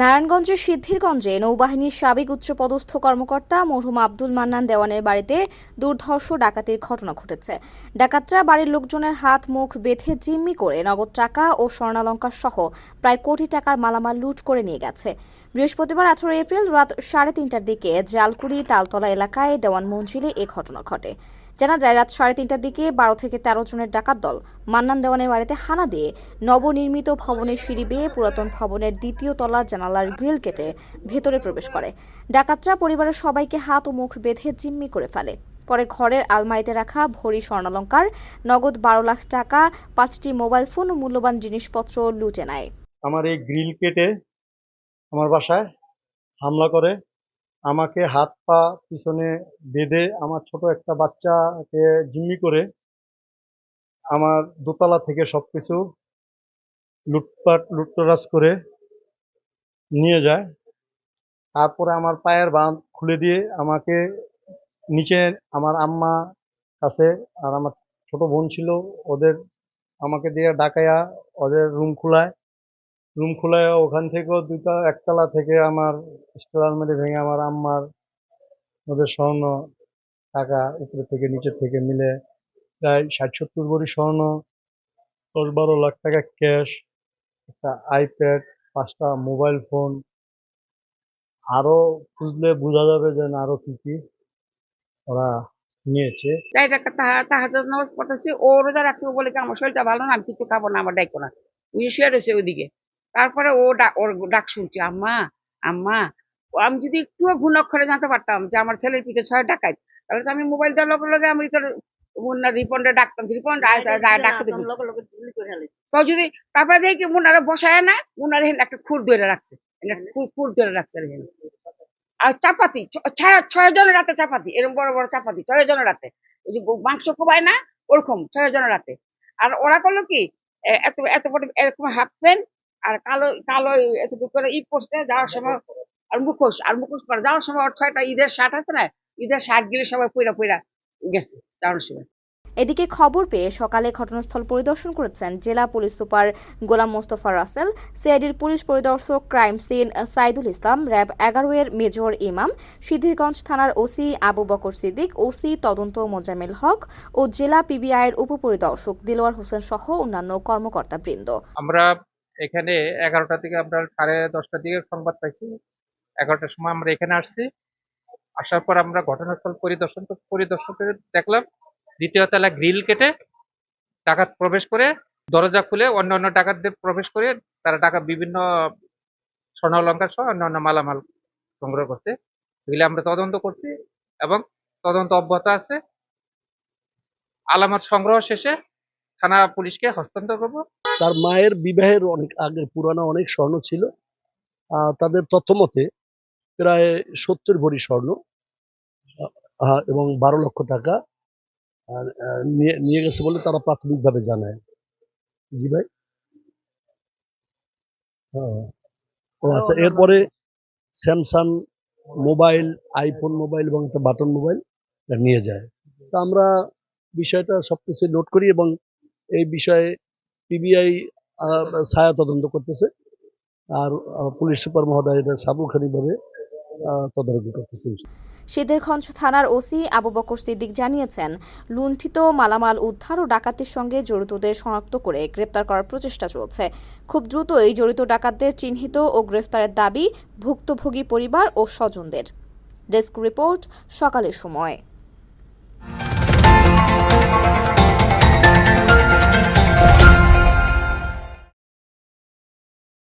নারায়ণগঞ্জের সিদ্ধিরগঞ্জে নৌবাহিনীর সাবেক উচ্চপদস্থ কর্মকর্তা মরহুম আব্দুল মান্নান দেওয়ানের বাড়িতে দুর্ধর্ষ ডাকাতির ঘটনা ঘটেছে। ডাকাতরা বাড়ির লোকজনের হাত মুখ বেঁধে জিম্মি করে নগদ টাকা ও স্বর্ণালংকার সহ প্রায় কোটি টাকার মালামাল লুট করে নিয়ে গেছে। বৃহস্পতিবার 18 এপ্রিল রাত 3:30টার দিকে জালকুড়ি তালতলা এলাকায় দেওয়ান মঞ্জিলে এ ঘটনা ঘটে। জানা যায়, রাত 3:30টার দিকে 12 থেকে 13 জনের ডাকাত দল মান্নান দেওয়ানের বাড়িতে হানা দিয়ে নবনির্মিত ভবনের সিঁড়ি বেয়ে পুরাতন ভবনের দ্বিতীয় তলার জানালার গ্রিল কেটে ভেতরে প্রবেশ করে। ডাকাতরা পরিবারের সবাইকে হাত ও মুখ বেঁধে জিম্মি করে ফেলে। পরে ঘরের আলমারিতে রাখা ভরি স্বর্ণালংকার, নগদ 12 লাখ টাকা, 5টি মোবাইল ফোন ও মূল্যবান জিনিসপত্র লুটে নেয়। আমার এই গ্রিল কেটে আমার বাসায় হামলা করে, আমাকে হাত পা পিছনে বেঁধে আমার ছোট একটা বাচ্চাকে জিম্মি করে আমার দোতলা থেকে সবকিছু লুটতরাজ করে নিয়ে যায়। তারপরে আমার পায়ের বাঁধ খুলে দিয়ে আমাকে নিচে আমার আম্মা কাছে আর আমার ছোট বোন ছিল, ওদের আমাকে দিয়ে ডাকাইয়া ওদের রুম খুলায় ওখান থেকেও একতলা থেকে আমার স্টোর আলমারি ভেঙে আমার আম্মার ওদের স্বর্ণ টাকা উপরে থেকে নিচের থেকে মিলে প্রায় 60-70 ভরি স্বর্ণ, 10-12 লাখ টাকা ক্যাশ, একটা আইপ্যাড, 5টা মোবাইল ফোন, আরো খুঁজলে বোঝা যাবে যে আরো কি কি ওরা নিয়েছে। তাহাজ্জুদ নামাজ পড়তেছি, ও রোজা রাখছে, ও বলে কি আমার শরীরটা ভালো না, আমি কিছু খাবো না, আমার ডাকো না। উনি শুয়ে রয়েছে ওইদিকে। তারপরে ওর ডাক শুনছি, আম্মা আম্মা। আমি যদি একটুও ঘুণাক্ষরে জানতে পারতাম যে আমার ছেলের পিছে 6 ডাকাত, তাহলে তো আমি মোবাইল দেওয়ার লগে লগে আমি তোর রিপনটা ডাকতাম, রিপন ডাকতে তো যদি। তারপরে দেখি মুন্নারে বসায় না, মুন্নারে একটা খুর ধরে রাখছে, খুর ধরে রাখছে। আর চাপাতি 6 জনের রাতে চাপাতি, এরকম বড় বড় চাপাতি 6 জনের রাতে, ওই যে মাংস কোবায় না ওরকম 6 জনের রাতে। আর ওরা করলো কি, এত এত বড় এরকম হাফ প্যান্ট আর কালো কালো এতটুকু করে পরছে যাওয়ার সময়, আর মুখোশ পরে যাওয়ার সময়। ওর 6টা ঈদের শার্ট আছে না, ঈদের শার্ট গিলে সবাই পইরা পইরা গেছে যাওয়ার সময়। এদিকে খবর পেয়ে সকালে ঘটনাস্থল পরিদর্শন করেছেন জেলা পুলিশ সুপার গোলাম মোস্তফা রাসেল, সিআইডির পুলিশ পরিদর্শক crime scene Saidul Islam, RAB 11 এর মেজর ইমাম, সিদ্ধিরগঞ্জ থানার ওসি আবু বকর সিদ্দিক, ওসি তদন্ত মোজাম্মেল হক ও জেলা পিবিআইয়ের উপপরিদর্শক দিলওয়ার হোসেন সহ অন্যান্য কর্মকর্তাবৃন্দ। আমরা এখানে 11টা থেকে আমরা 10:30টার দিকে সংবাদ পাইছি। 11টার সময় আমরা এখানে আসছি। আসার পর আমরা ঘটনাস্থল পরিদর্শন করে দেখলাম দ্বিতীয় তলা গ্রিল কেটে ডাকাত প্রবেশ করে, দরজা খুলে অন্যান্য ডাকাতদের প্রবেশ করে তারা টাকা বিভিন্ন স্বর্ণালংকার সহ অন্যান্য মালামাল সংগ্রহ করছে। এগুলি আমরা তদন্ত করছি এবং তদন্ত অব্যাহত আছে। আলামত সংগ্রহ শেষে থানা পুলিশকে হস্তান্তর করব। তার মায়ের বিবাহের অনেক আগে পুরানো অনেক স্বর্ণ ছিল। তাদের তথ্য মতে প্রায় 70 ভরি স্বর্ণ এবং 12 লক্ষ টাকা নিয়ে গেছে বলে তারা প্রাথমিকভাবে জানায়। জি ভাই। আচ্ছা, এরপরে স্যামসাং মোবাইল, আইফোন মোবাইল এবং একটা বাটন মোবাইল নিয়ে যায়। তো আমরা বিষয়টা সবকিছু নোট করি এবং এই বিষয়ে পিবিআই ছায়া তদন্ত করতেছে, আর পুলিশ সুপার মহোদয় এটা সাবুখানিভাবে তদারকি করতেছে। সিদ্ধিরগঞ্জ থানার ওসি আবু বকর সিদ্দিক জানিয়েছেন, লুণ্ঠিত মালামাল উদ্ধার ও ডাকাতির সঙ্গে জড়িতদের শনাক্ত করে গ্রেপ্তার করার প্রচেষ্টা চলছে। খুব দ্রুতই জড়িত ডাকাতদের চিহ্নিত ও গ্রেফতারের দাবি ভুক্তভোগী পরিবার ও স্বজনদের। ডেস্ক রিপোর্ট, সকালের সময়।